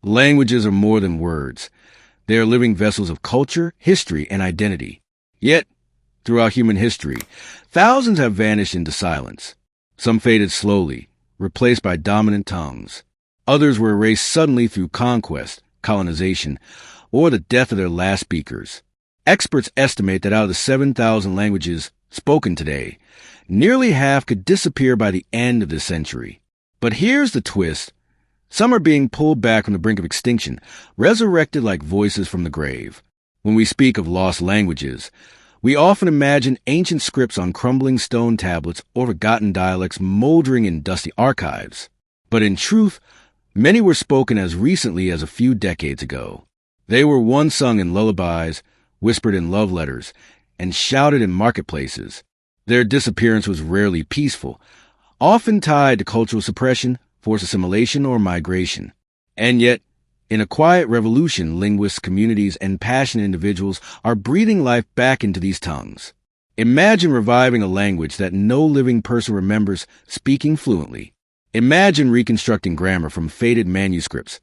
Languages are more than words. They are living vessels of culture, history, and identity. Yet, throughout human history, thousands have vanished into silence. Some faded slowly, replaced by dominant tongues. Others were erased suddenly through conquest, colonization, or the death of their last speakers. Experts estimate that out of the 7,000 languages spoken today, nearly half could disappear by the end of this century. But here's the twist. Some are being pulled back from the brink of extinction, resurrected like voices from the grave. When we speak of lost languages, we often imagine ancient scripts on crumbling stone tablets or forgotten dialects moldering in dusty archives. But in truth, many were spoken as recently as a few decades ago. They were once sung in lullabies, whispered in love letters, and shouted in marketplaces. Their disappearance was rarely peaceful, often tied to cultural suppression, forced assimilation, or migration. And yet, in a quiet revolution, linguists, communities, and passionate individuals are breathing life back into these tongues. Imagine reviving a language that no living person remembers speaking fluently. Imagine reconstructing grammar from faded manuscripts,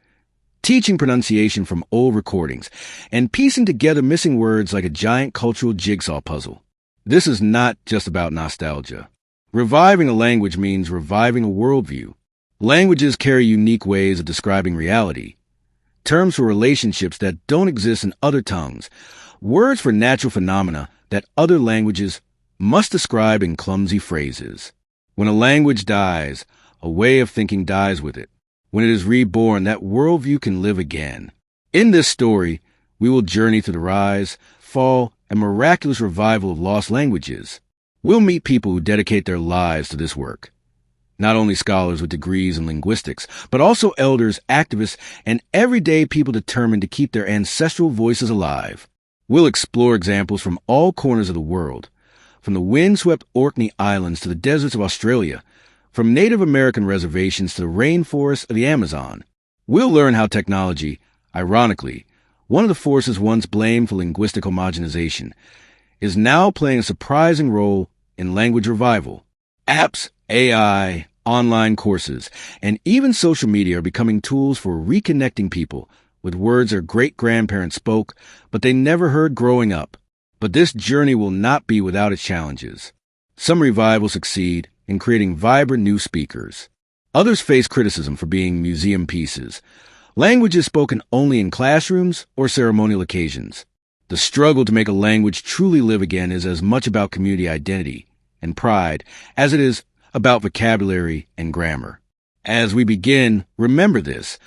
teaching pronunciation from old recordings, and piecing together missing words like a giant cultural jigsaw puzzle. This is not just about nostalgia. Reviving a language means reviving a worldview. Languages carry unique ways of describing reality. Terms for relationships that don't exist in other tongues. Words for natural phenomena that other languages must describe in clumsy phrases. When a language dies, a way of thinking dies with it. When it is reborn, that worldview can live again. In this story, we will journey through the rise, fall, and miraculous revival of lost languages. We'll meet people who dedicate their lives to this work. Not only scholars with degrees in linguistics, but also elders, activists, and everyday people determined to keep their ancestral voices alive. We'll explore examples from all corners of the world, from the windswept Orkney Islands to the deserts of Australia, from Native American reservations to the rainforests of the Amazon. We'll learn how technology, ironically, one of the forces once blamed for linguistic homogenization, is now playing a surprising role in language revival. Apps, AI, online courses, and even social media are becoming tools for reconnecting people with words their great-grandparents spoke, but they never heard growing up. But this journey will not be without its challenges. Some revivals succeed in creating vibrant new speakers. Others face criticism for being museum pieces, languages spoken only in classrooms or ceremonial occasions. The struggle to make a language truly live again is as much about community identity and pride as it is about vocabulary and grammar. As we begin, remember this: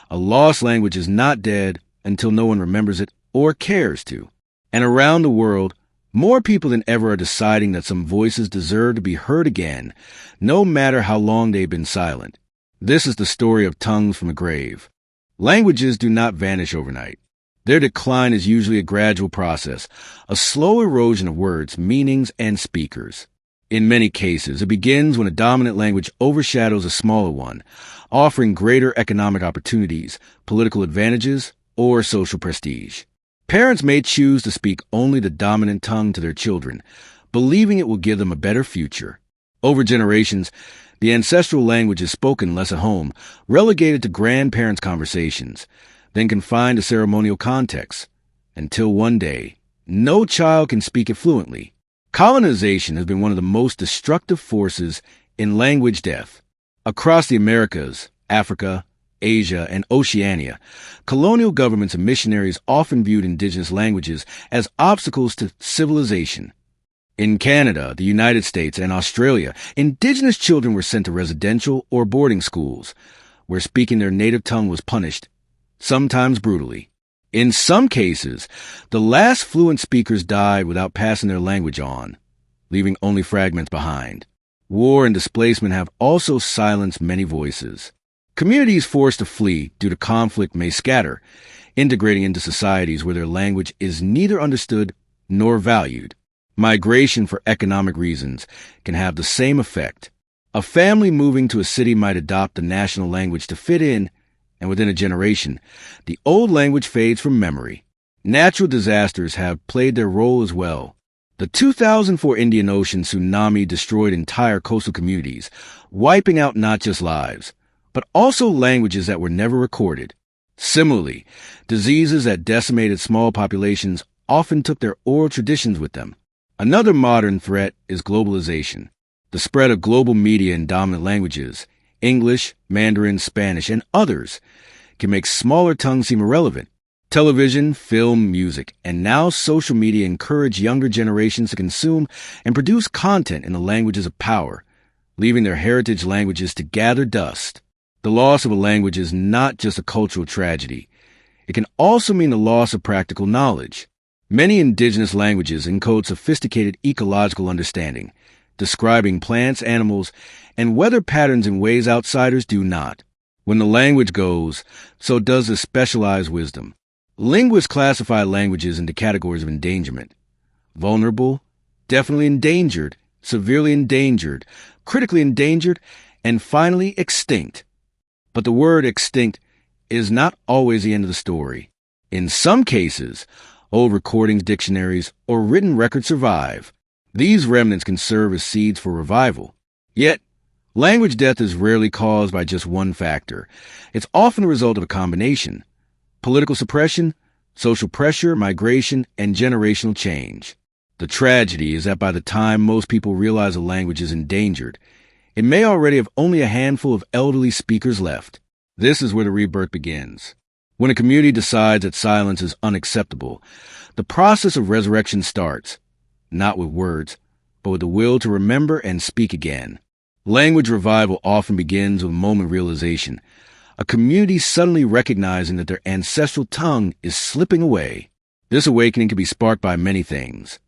a lost language is not dead until no one remembers it or cares to. And around the world, more people than ever are deciding that some voices deserve to be heard again, no matter how long they've been silent. This is the story of tongues from the grave. Languages do not vanish overnight. Their decline is usually a gradual process, a slow erosion of words, meanings, and speakers. In many cases, it begins when a dominant language overshadows a smaller one, offering greater economic opportunities, political advantages, or social prestige. Parents may choose to speak only the dominant tongue to their children, believing it will give them a better future. Over generations, the ancestral language is spoken less at home, relegated to grandparents' conversations, then confined to ceremonial contexts, until one day, no child can speak it fluently. Colonization has been one of the most destructive forces in language death. Across the Americas, Africa, Asia, and Oceania, colonial governments and missionaries often viewed indigenous languages as obstacles to civilization. In Canada, the United States, and Australia, indigenous children were sent to residential or boarding schools, where speaking their native tongue was punished, sometimes brutally. In some cases, the last fluent speakers died without passing their language on, leaving only fragments behind. War and displacement have also silenced many voices. Communities forced to flee due to conflict may scatter, integrating into societies where their language is neither understood nor valued. Migration for economic reasons can have the same effect. A family moving to a city might adopt the national language to fit in, and within a generation, the old language fades from memory. Natural disasters have played their role as well. The 2004 Indian Ocean tsunami destroyed entire coastal communities, wiping out not just lives, but also languages that were never recorded. Similarly, diseases that decimated small populations often took their oral traditions with them. Another modern threat is globalization. The spread of global media in dominant languages, English, Mandarin, Spanish, and others, can make smaller tongues seem irrelevant. Television, film, music, and now social media encourage younger generations to consume and produce content in the languages of power, leaving their heritage languages to gather dust. The loss of a language is not just a cultural tragedy. It can also mean the loss of practical knowledge. Many indigenous languages encode sophisticated ecological understanding, describing plants, animals, and weather patterns in ways outsiders do not. When the language goes, so does the specialized wisdom. Linguists classify languages into categories of endangerment: vulnerable, definitely endangered, severely endangered, critically endangered, and finally extinct. But the word extinct is not always the end of the story. In some cases, old recordings, dictionaries, or written records survive. These remnants can serve as seeds for revival. Yet, language death is rarely caused by just one factor. It's often the result of a combination: political suppression, social pressure, migration, and generational change. The tragedy is that by the time most people realize a language is endangered, it may already have only a handful of elderly speakers left. This is where the rebirth begins. When a community decides that silence is unacceptable, the process of resurrection starts, not with words, but with the will to remember and speak again. Language revival often begins with a moment realization, a community suddenly recognizing that their ancestral tongue is slipping away. This awakening can be sparked by many things: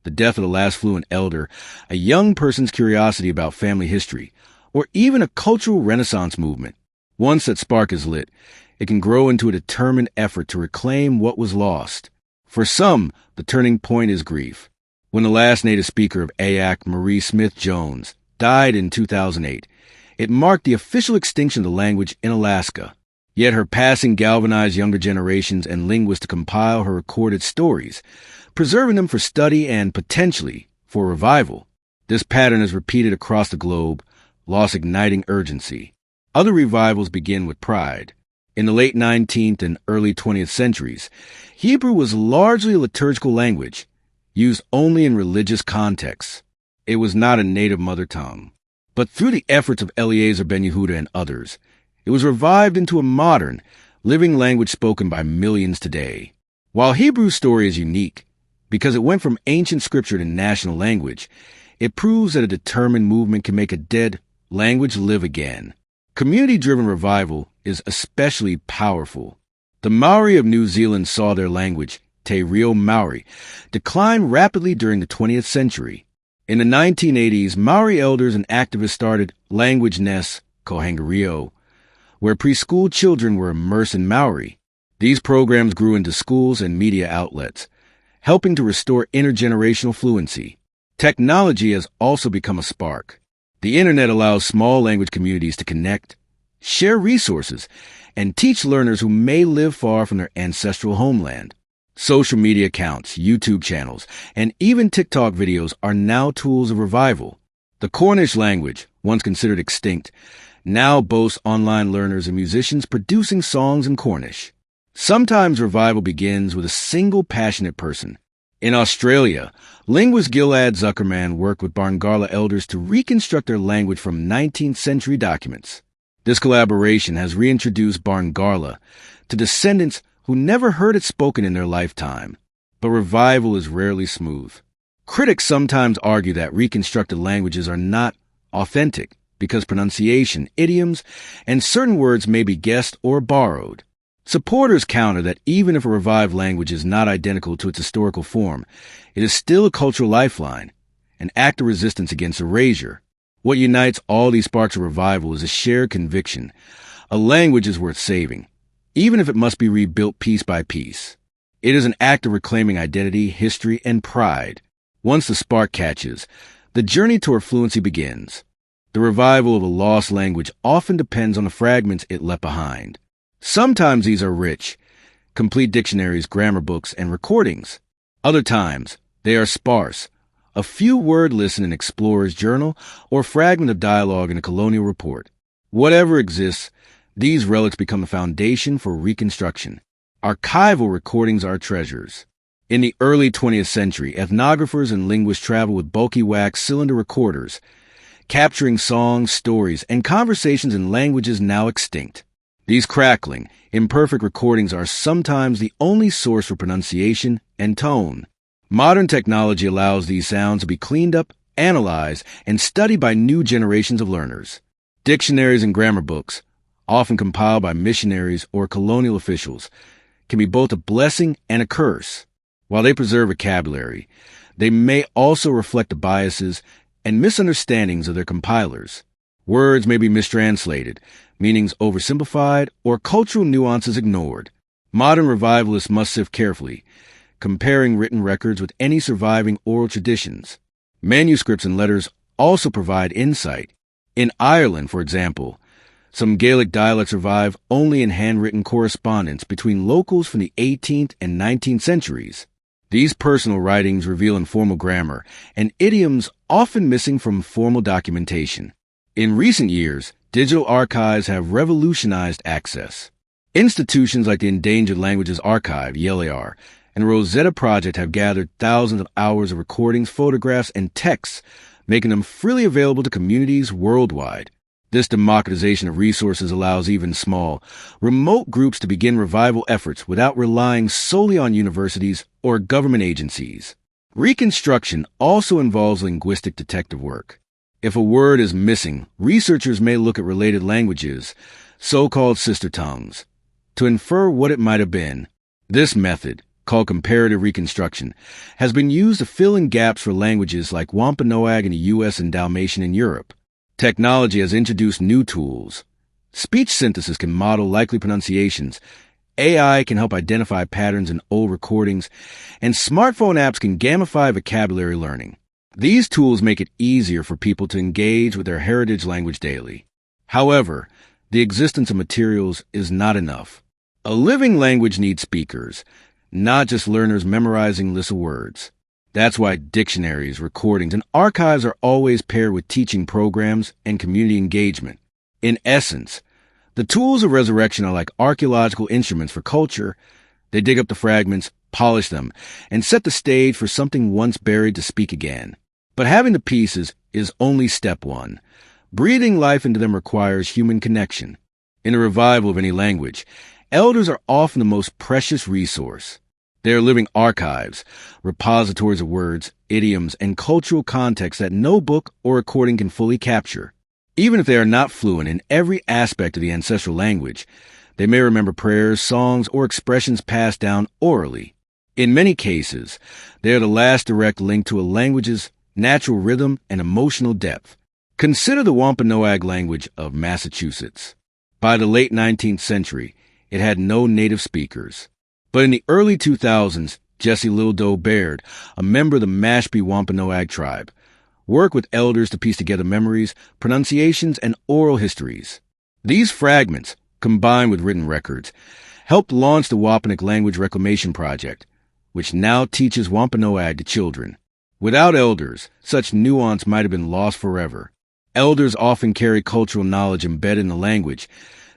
the death of the last fluent elder, a young person's curiosity about family history, or even a cultural renaissance movement. Once that spark is lit, it can grow into a determined effort to reclaim what was lost. For some, the turning point is grief. When the last native speaker of Ayak, Marie Smith Jones, died in 2008, it marked the official extinction of the language in Alaska. Yet her passing galvanized younger generations and linguists to compile her recorded stories, preserving them for study and, potentially, for revival. This pattern is repeated across the globe, loss igniting urgency. Other revivals begin with pride. In the late 19th and early 20th centuries, Hebrew was largely a liturgical language, used only in religious contexts. It was not a native mother tongue. But through the efforts of Eliezer Ben Yehuda and others, it was revived into a modern, living language spoken by millions today. While Hebrew's story is unique, because it went from ancient scripture to national language, it proves that a determined movement can make a dead language live again. Community-driven revival is especially powerful. The Maori of New Zealand saw their language, Te Reo Maori, decline rapidly during the 20th century. In the 1980s, Maori elders and activists started language nests, Kohangario, where preschool children were immersed in Maori. These programs grew into schools and media outlets, helping to restore intergenerational fluency. Technology has also become a spark. The internet allows small language communities to connect, share resources, and teach learners who may live far from their ancestral homeland. Social media accounts, YouTube channels, and even TikTok videos are now tools of revival. The Cornish language, once considered extinct, now boasts online learners and musicians producing songs in Cornish. Sometimes revival begins with a single passionate person. In Australia, linguist Gilad Zuckerman worked with Barngarla elders to reconstruct their language from 19th century documents. This collaboration has reintroduced Barngarla to descendants who never heard it spoken in their lifetime. But revival is rarely smooth. Critics sometimes argue that reconstructed languages are not authentic because pronunciation, idioms, and certain words may be guessed or borrowed. Supporters counter that even if a revived language is not identical to its historical form, it is still a cultural lifeline, an act of resistance against erasure. What unites all these sparks of revival is a shared conviction. A language is worth saving, even if it must be rebuilt piece by piece. It is an act of reclaiming identity, history, and pride. Once the spark catches, the journey toward fluency begins. The revival of a lost language often depends on the fragments it left behind. Sometimes these are rich, complete dictionaries, grammar books, and recordings. Other times, they are sparse, a few word list in an explorer's journal or fragment of dialogue in a colonial report. Whatever exists, These relics become the foundation for reconstruction. Archival recordings are treasures. In the early 20th century, ethnographers and linguists traveled with bulky wax cylinder recorders, capturing songs, stories, and conversations in languages now extinct. These crackling, imperfect recordings are sometimes the only source for pronunciation and tone. Modern technology allows these sounds to be cleaned up, analyzed, and studied by new generations of learners. Dictionaries and grammar books, often compiled by missionaries or colonial officials, can be both a blessing and a curse. While they preserve vocabulary, they may also reflect the biases and misunderstandings of their compilers. Words may be mistranslated, meanings oversimplified, or cultural nuances ignored. Modern revivalists must sift carefully, comparing written records with any surviving oral traditions. Manuscripts and letters also provide insight. In Ireland, for example, some Gaelic dialects survive only in handwritten correspondence between locals from the 18th and 19th centuries. These personal writings reveal informal grammar and idioms often missing from formal documentation. In recent years, digital archives have revolutionized access. Institutions like the Endangered Languages Archive, (YELAR), and the Rosetta Project have gathered thousands of hours of recordings, photographs, and texts, making them freely available to communities worldwide. This democratization of resources allows even small, remote groups to begin revival efforts without relying solely on universities or government agencies. Reconstruction also involves linguistic detective work. If a word is missing, researchers may look at related languages, so-called sister tongues, to infer what it might have been. This method, called comparative reconstruction, has been used to fill in gaps for languages like Wampanoag in the U.S. and Dalmatian in Europe. Technology has introduced new tools. Speech synthesis can model likely pronunciations, AI can help identify patterns in old recordings, and smartphone apps can gamify vocabulary learning. These tools make it easier for people to engage with their heritage language daily. However, the existence of materials is not enough. A living language needs speakers, not just learners memorizing lists of words. That's why dictionaries, recordings, and archives are always paired with teaching programs and community engagement. In essence, the tools of resurrection are like archaeological instruments for culture. They dig up the fragments, polish them, and set the stage for something once buried to speak again. But having the pieces is only step one. Breathing life into them requires human connection. In a revival of any language, elders are often the most precious resource. They are living archives, repositories of words, idioms, and cultural context that no book or recording can fully capture. Even if they are not fluent in every aspect of the ancestral language, they may remember prayers, songs, or expressions passed down orally. In many cases, they are the last direct link to a language's natural rhythm and emotional depth. Consider the Wampanoag language of Massachusetts. By the late 19th century, it had no native speakers. But in the early 2000s, Jesse Lildo Baird, a member of the Mashpee Wampanoag tribe, worked with elders to piece together memories, pronunciations, and oral histories. These fragments, combined with written records, helped launch the Wampanoag Language Reclamation Project, which now teaches Wampanoag to children. Without elders, such nuance might have been lost forever. Elders often carry cultural knowledge embedded in the language,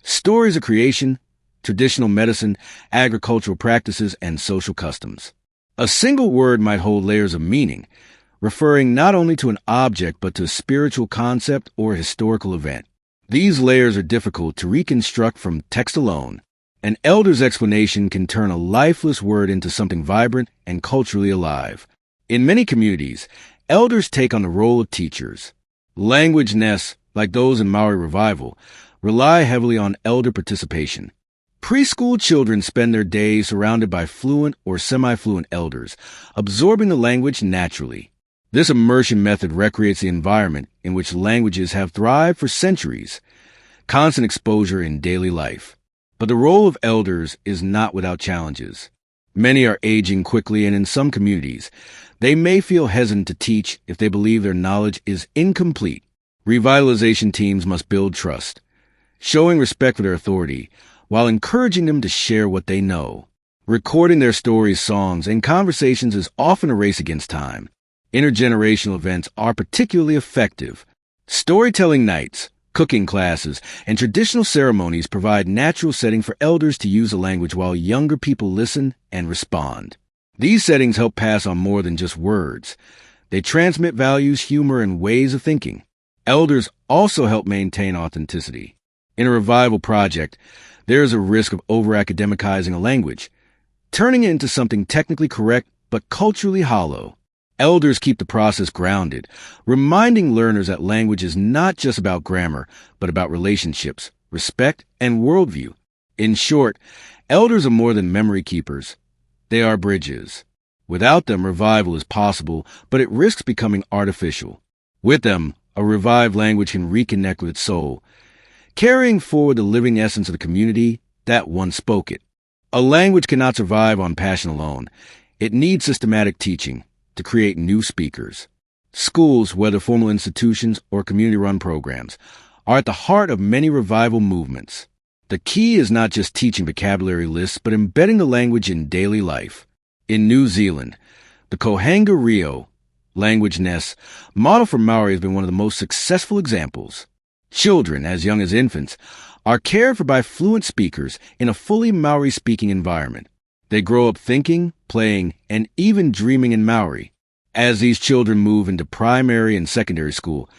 stories of creation, traditional medicine, agricultural practices, and social customs. A single word might hold layers of meaning, referring not only to an object but to a spiritual concept or a historical event. These layers are difficult to reconstruct from text alone. An elder's explanation can turn a lifeless word into something vibrant and culturally alive. In many communities, elders take on the role of teachers. Language nests, like those in Maori Revival, rely heavily on elder participation. Preschool children spend their days surrounded by fluent or semi-fluent elders, absorbing the language naturally. This immersion method recreates the environment in which languages have thrived for centuries, constant exposure in daily life. But the role of elders is not without challenges. Many are aging quickly, and in some communities, they may feel hesitant to teach if they believe their knowledge is incomplete. Revitalization teams must build trust, showing respect for their authority, while encouraging them to share what they know. Recording their stories, songs, and conversations is often a race against time. Intergenerational events are particularly effective. Storytelling nights, Cooking classes and traditional ceremonies provide natural setting for elders to use the language while younger people listen and respond. These settings help pass on more than just words. They transmit values, humor, and ways of thinking. Elders also help maintain authenticity. In a revival project, there is a risk of over-academicizing a language, turning it into something technically correct but culturally hollow. Elders keep the process grounded, reminding learners that language is not just about grammar, but about relationships, respect, and worldview. In short, elders are more than memory keepers. They are bridges. Without them, revival is possible, but it risks becoming artificial. With them, a revived language can reconnect with its soul, carrying forward the living essence of the community that once spoke it. A language cannot survive on passion alone. It needs systematic teaching to create new speakers. Schools, whether formal institutions or community-run programs, are at the heart of many revival movements. The key is not just teaching vocabulary lists, but embedding the language in daily life. In New Zealand, the Kohanga Rio language nest model for Maori has been one of the most successful examples. Children, as young as infants, are cared for by fluent speakers in a fully Maori-speaking environment. They grow up thinking, playing, and even dreaming in Maori. As these children move into primary and secondary school,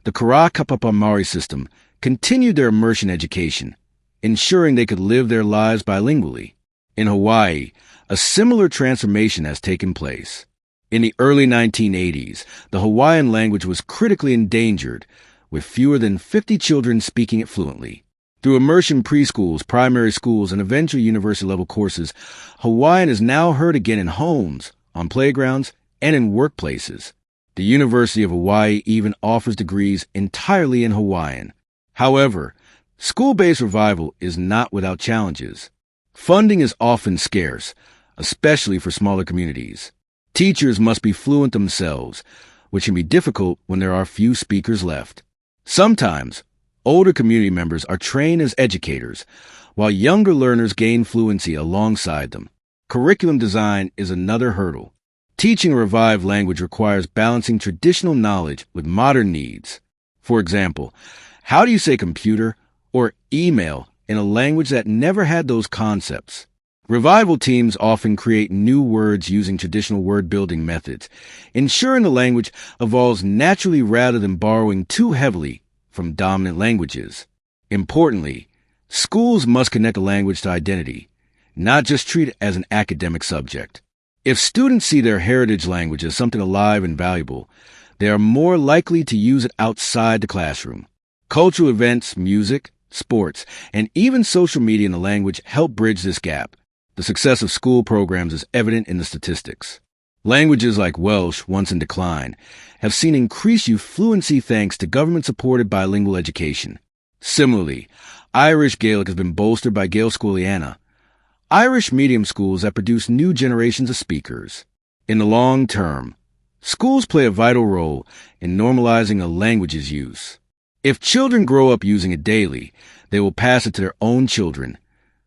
the Kara Kapapa Maori system continued their immersion education, ensuring they could live their lives bilingually. In Hawaii, a similar transformation has taken place. In the early 1980s, the Hawaiian language was critically endangered, with fewer than 50 children speaking it fluently. Through immersion preschools, primary schools, and eventual university-level courses, Hawaiian is now heard again in homes, on playgrounds, and in workplaces. The University of Hawaii even offers degrees entirely in Hawaiian. However, school-based revival is not without challenges. Funding is often scarce, especially for smaller communities. Teachers must be fluent themselves, which can be difficult when there are few speakers left. Sometimes, older community members are trained as educators, while younger learners gain fluency alongside them. Curriculum design is another hurdle. Teaching a revived language requires balancing traditional knowledge with modern needs. For example, how do you say computer or email in a language that never had those concepts? Revival teams often create new words using traditional word-building methods, ensuring the language evolves naturally rather than borrowing too heavily from dominant languages. Importantly, schools must connect the language to identity, not just treat it as an academic subject. If students see their heritage language as something alive and valuable, they are more likely to use it outside the classroom. Cultural events, music, sports, and even social media in the language help bridge this gap. The success of school programs is evident in the statistics. Languages like Welsh, once in decline, have seen increased youth fluency thanks to government-supported bilingual education. Similarly, Irish Gaelic has been bolstered by Gael Scoiliana, Irish medium schools that produce new generations of speakers. In the long term, schools play a vital role in normalizing a language's use. If children grow up using it daily, they will pass it to their own children,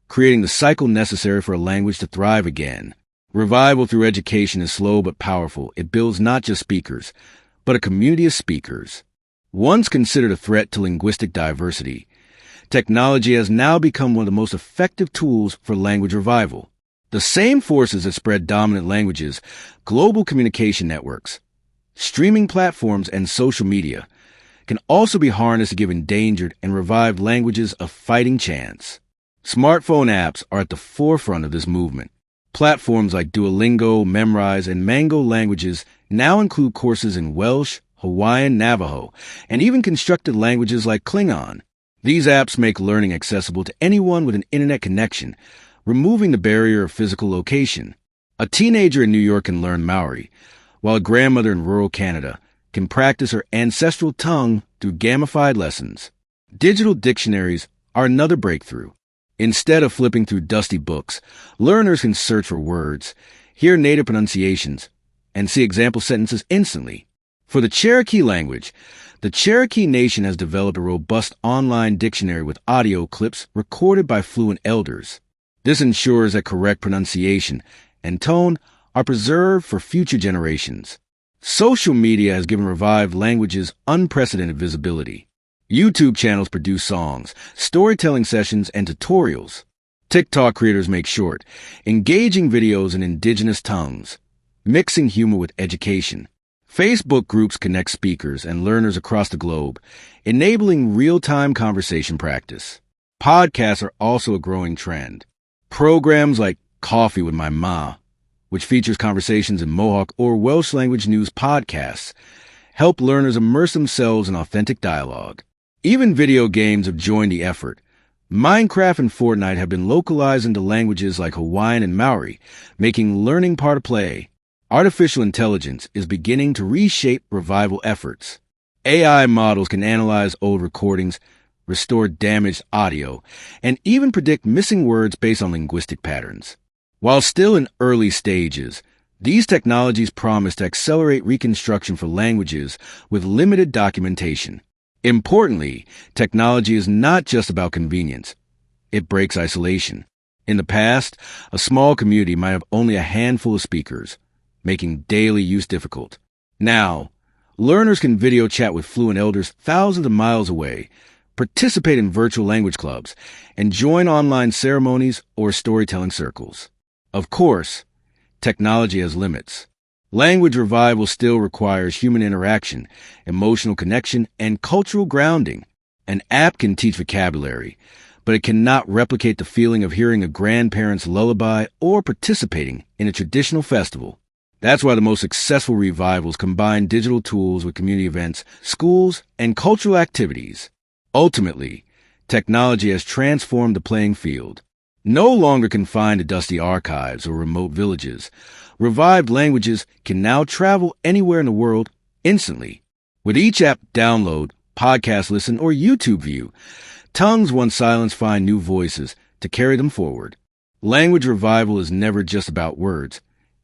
creating the cycle necessary for a language to thrive again. Revival through education is slow but powerful. It builds not just speakers, but a community of speakers. Once considered a threat to linguistic diversity, technology has now become one of the most effective tools for language revival. The same forces that spread dominant languages, global communication networks, streaming platforms, and social media, can also be harnessed to give endangered and revived languages a fighting chance. Smartphone apps are at the forefront of this movement. Platforms like Duolingo, Memrise, and Mango languages now include courses in Welsh, Hawaiian, Navajo, and even constructed languages like Klingon. These apps make learning accessible to anyone with an internet connection, removing the barrier of physical location. A teenager in New York can learn Maori, while a grandmother in rural Canada can practice her ancestral tongue through gamified lessons. Digital dictionaries are another breakthrough. Instead of flipping through dusty books, learners can search for words, hear native pronunciations, and see example sentences instantly. For the Cherokee language, the Cherokee Nation has developed a robust online dictionary with audio clips recorded by fluent elders. This ensures that correct pronunciation and tone are preserved for future generations. Social media has given revived languages unprecedented visibility. YouTube channels produce songs, storytelling sessions, and tutorials. TikTok creators make short, engaging videos in indigenous tongues, mixing humor with education. Facebook groups connect speakers and learners across the globe, enabling real-time conversation practice. Podcasts are also a growing trend. Programs like Coffee with My Ma, which features conversations in Mohawk or Welsh language news podcasts, help learners immerse themselves in authentic dialogue. Even video games have joined the effort. Minecraft and Fortnite have been localized into languages like Hawaiian and Maori, making learning part of play. Artificial intelligence is beginning to reshape revival efforts. AI models can analyze old recordings, restore damaged audio, and even predict missing words based on linguistic patterns. While still in early stages, these technologies promise to accelerate reconstruction for languages with limited documentation. Importantly, technology is not just about convenience. It breaks isolation. In the past, a small community might have only a handful of speakers, making daily use difficult. Now, learners can video chat with fluent elders thousands of miles away, participate in virtual language clubs, and join online ceremonies or storytelling circles. Of course, technology has limits. Language revival still requires human interaction, emotional connection, and cultural grounding. An app can teach vocabulary, but it cannot replicate the feeling of hearing a grandparent's lullaby or participating in a traditional festival. That's why the most successful revivals combine digital tools with community events, schools, and cultural activities. Ultimately, technology has transformed the playing field. No longer confined to dusty archives or remote villages, revived languages can now travel anywhere in the world instantly. With each app download, podcast listen, or YouTube view, tongues once silenced find new voices to carry them forward. Language revival is never just about words.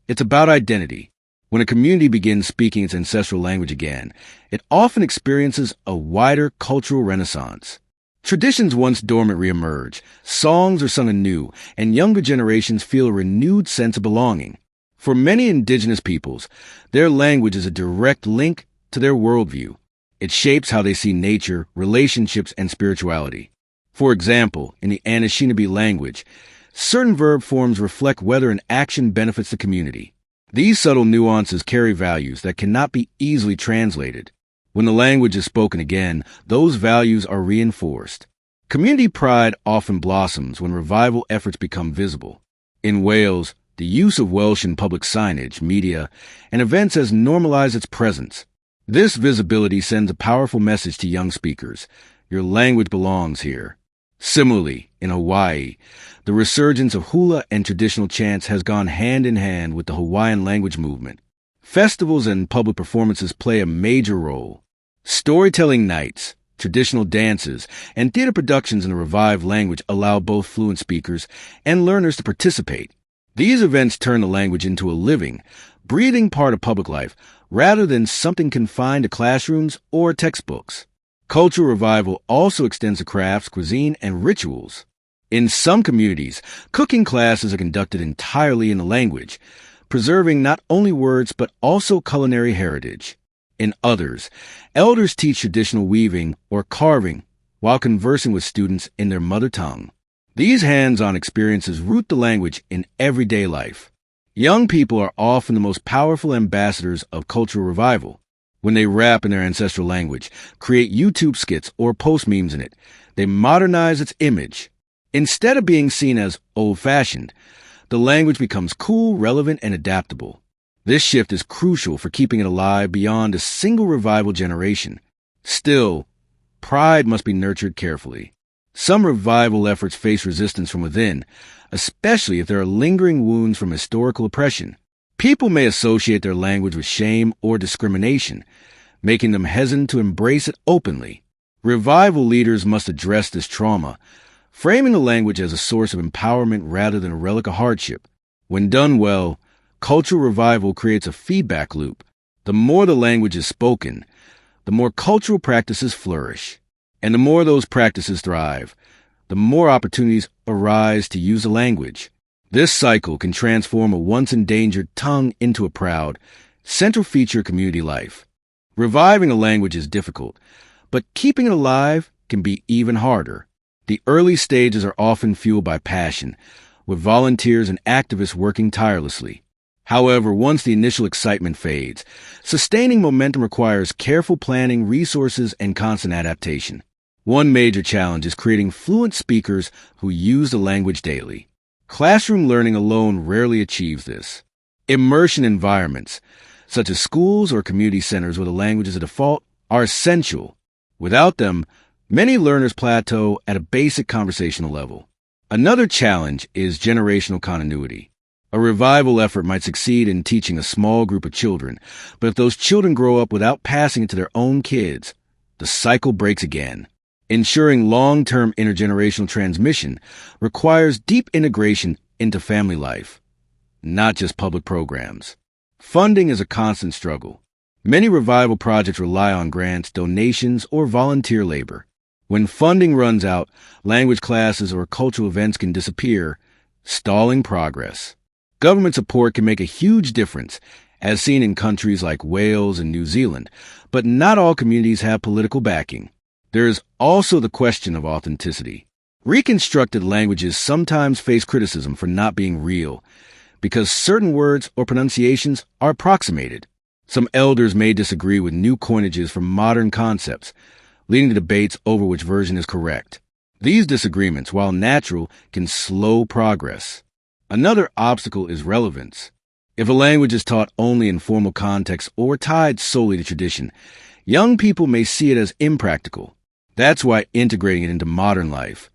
It's about identity. When a community begins speaking its ancestral language again, it often experiences a wider cultural renaissance. Traditions once dormant reemerge, songs are sung anew, and younger generations feel a renewed sense of belonging. For many indigenous peoples, their language is a direct link to their worldview. It shapes how they see nature, relationships, and spirituality. For example, in the Anishinaabe language, certain verb forms reflect whether an action benefits the community. These subtle nuances carry values that cannot be easily translated. When the language is spoken again, those values are reinforced. Community pride often blossoms when revival efforts become visible. In Wales, the use of Welsh in public signage, media, and events has normalized its presence. This visibility sends a powerful message to young speakers. Your language belongs here. Similarly, in Hawaii, the resurgence of hula and traditional chants has gone hand in hand with the Hawaiian language movement. Festivals and public performances play a major role. Storytelling nights, traditional dances, and theater productions in a revived language allow both fluent speakers and learners to participate. These events turn the language into a living, breathing part of public life rather than something confined to classrooms or textbooks. Cultural revival also extends to crafts, cuisine, and rituals. In some communities, cooking classes are conducted entirely in the language, preserving not only words but also culinary heritage. In others, elders teach traditional weaving or carving while conversing with students in their mother tongue. These hands-on experiences root the language in everyday life. Young people are often the most powerful ambassadors of cultural revival. When they rap in their ancestral language, create YouTube skits, or post memes in it, they modernize its image. Instead of being seen as old-fashioned, the language becomes cool, relevant, and adaptable. This shift is crucial for keeping it alive beyond a single revival generation. Still, pride must be nurtured carefully. Some revival efforts face resistance from within, especially if there are lingering wounds from historical oppression. People may associate their language with shame or discrimination, making them hesitant to embrace it openly. Revival leaders must address this trauma, framing the language as a source of empowerment rather than a relic of hardship. When done well, cultural revival creates a feedback loop. The more the language is spoken, the more cultural practices flourish. And the more those practices thrive, the more opportunities arise to use the language. This cycle can transform a once endangered tongue into a proud, central feature of community life. Reviving a language is difficult, But keeping it alive can be even harder. The early stages are often fueled by passion, with volunteers and activists working tirelessly. However, once the initial excitement fades, sustaining momentum requires careful planning, resources, and constant adaptation. One major challenge is creating fluent speakers who use the language daily. Classroom learning alone rarely achieves this. Immersion environments, such as schools or community centers where the language is a default, are essential. Without them, many learners plateau at a basic conversational level. Another challenge is generational continuity. A revival effort might succeed in teaching a small group of children, but if those children grow up without passing it to their own kids, the cycle breaks again. Ensuring long-term intergenerational transmission requires deep integration into family life, not just public programs. Funding is a constant struggle. Many revival projects rely on grants, donations, or volunteer labor. When funding runs out, language classes or cultural events can disappear, stalling progress. Government support can make a huge difference, as seen in countries like Wales and New Zealand, but not all communities have political backing. There is also the question of authenticity. Reconstructed languages sometimes face criticism for not being real, because certain words or pronunciations are approximated. Some elders may disagree with new coinages from modern concepts, leading to debates over which version is correct. These disagreements, while natural, can slow progress. Another obstacle is relevance. If a language is taught only in formal contexts or tied solely to tradition, young people may see it as impractical. That's why integrating it into modern life,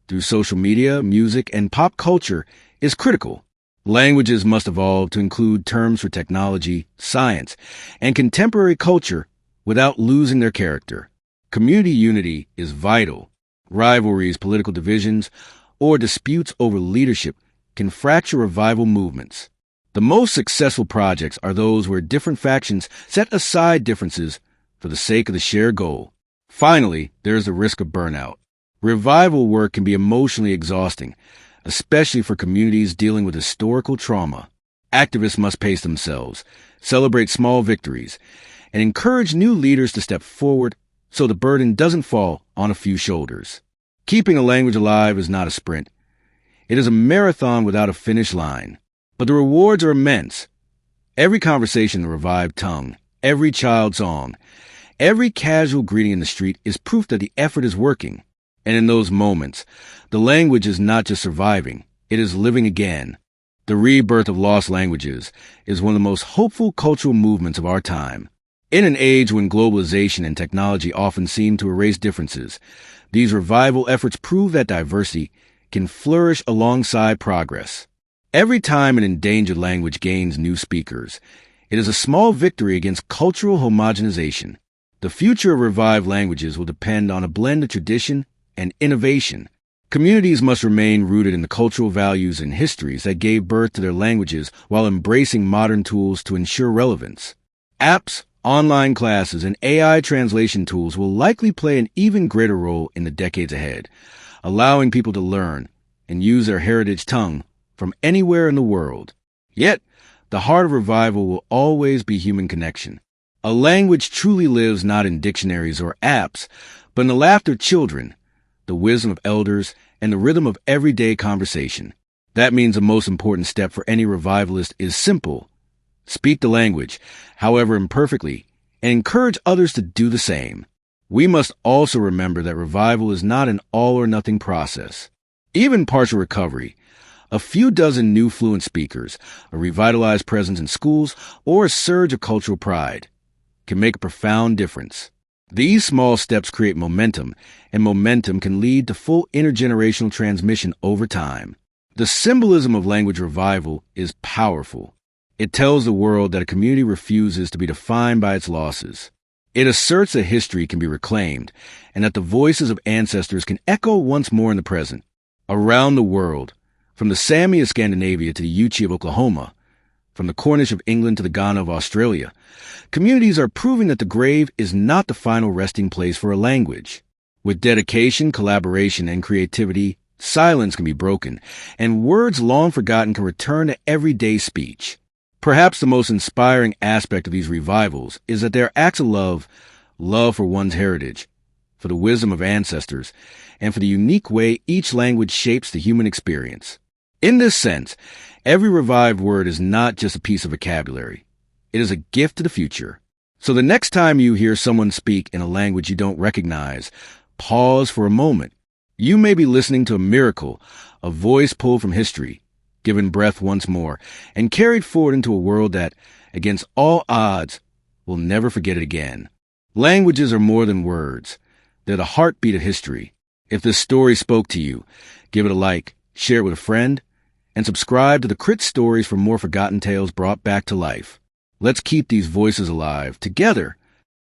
through social media, music, and pop culture, is critical. Languages must evolve to include terms for technology, science, and contemporary culture without losing their character. Community unity is vital. Rivalries, political divisions, or disputes over leadership can fracture revival movements. The most successful projects are those where different factions set aside differences for the sake of the shared goal. Finally, there is the risk of burnout. Revival work can be emotionally exhausting, especially for communities dealing with historical trauma. Activists must pace themselves, celebrate small victories, and encourage new leaders to step forward so the burden doesn't fall on a few shoulders. Keeping a language alive is not a sprint. It is a marathon without a finish line. But the rewards are immense. Every conversation in the revived tongue, every child song, every casual greeting in the street is proof that the effort is working. And in those moments, the language is not just surviving, it is living again. The rebirth of lost languages is one of the most hopeful cultural movements of our time. In an age when globalization and technology often seem to erase differences, these revival efforts prove that diversity can flourish alongside progress. Every time an endangered language gains new speakers, it is a small victory against cultural homogenization. The future of revived languages will depend on a blend of tradition and innovation. Communities must remain rooted in the cultural values and histories that gave birth to their languages while embracing modern tools to ensure relevance. Apps, online classes, and AI translation tools will likely play an even greater role in the decades ahead, allowing people to learn and use their heritage tongue from anywhere in the world. Yet, the heart of revival will always be human connection. A language truly lives not in dictionaries or apps, but in the laughter of children, the wisdom of elders, and the rhythm of everyday conversation. That means the most important step for any revivalist is simple. Speak the language, however imperfectly, and encourage others to do the same. We must also remember that revival is not an all-or-nothing process. Even partial recovery, a few dozen new fluent speakers, a revitalized presence in schools, or a surge of cultural pride can make a profound difference. These small steps create momentum, and momentum can lead to full intergenerational transmission over time. The symbolism of language revival is powerful. It tells the world that a community refuses to be defined by its losses. It asserts that history can be reclaimed, and that the voices of ancestors can echo once more in the present. Around the world, from the Sami of Scandinavia to the Yuchi of Oklahoma, from the Cornish of England to the Ghana of Australia, communities are proving that the grave is not the final resting place for a language. With dedication, collaboration, and creativity, silence can be broken, and words long forgotten can return to everyday speech. Perhaps the most inspiring aspect of these revivals is that they are acts of love for one's heritage, for the wisdom of ancestors, and for the unique way each language shapes the human experience. In this sense, every revived word is not just a piece of vocabulary. It is a gift to the future. So the next time you hear someone speak in a language you don't recognize, pause for a moment. You may be listening to a miracle, a voice pulled from history, given breath once more, and carried forward into a world that, against all odds, will never forget it again. Languages are more than words. They're the heartbeat of history. If this story spoke to you, give it a like, share it with a friend, and subscribe to the Crit Stories for more forgotten tales brought back to life. Let's keep these voices alive, together,